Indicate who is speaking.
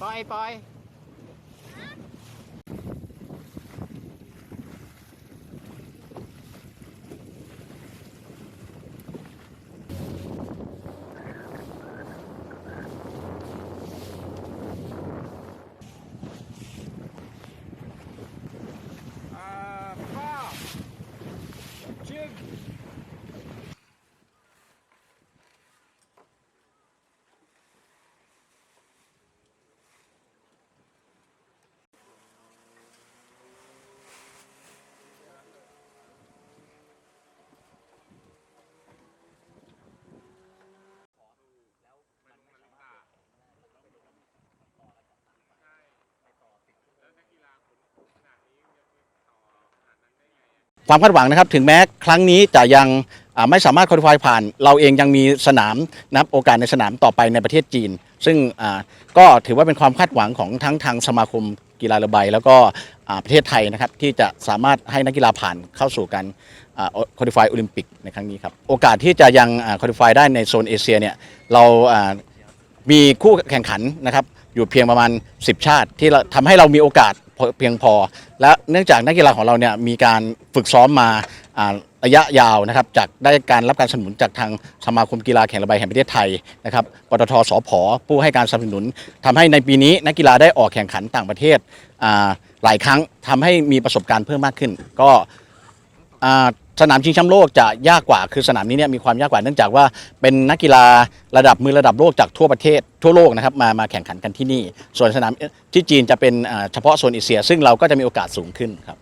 Speaker 1: ปล่อยความคาดหวังนะครับถึงแม้ครั้งนี้จะยังไม่สามารถคุริฟายผ่านเราเองยังมีสนามนับโอกาสในสนามต่อไปในประเทศจีนซึ่งก็ถือว่าเป็นความคาดหวังของทั้งทางสมาคมกีฬาเรือใบแล้วก็ประเทศไทยนะครับที่จะสามารถให้นักกีฬาผ่านเข้าสู่การคุริฟายโอลิมปิกในครั้งนี้ครับโอกาสที่จะยังคุริฟายได้ในโซนเอเชียเนี่ยเรามีคู่แข่งขันนะครับอยู่เพียงประมาณ10 ชาติที่ทำให้เรามีโอกาสเพียงพอและเนื่องจากนักกีฬาของเราเนี่ยมีการฝึกซ้อมมาระยะยาวนะครับจากได้การรับการสนับสนุนจากทางสมาคมกีฬาแข่งเรือใบแห่งประเทศไทยนะครับปตท.สผ.ผู้ให้การสนับสนุนทำให้ในปีนี้นักกีฬาได้ออกแข่งขันต่างประเทศหลายครั้งทำให้มีประสบการณ์เพิ่มมากขึ้นก็สนามชิงแชมป์โลกจะยากกว่าคือสนามนี้เนี่ยมีความยากกว่าเนื่องจากว่าเป็นนักกีฬาระดับมือระดับโลกจากทั่วประเทศทั่วโลกนะครับมาแข่งขันกันที่นี่ส่วนสนามที่จีนจะเป็นเฉพาะโซนเอเชียซึ่งเราก็จะมีโอกาสสูงขึ้นครับ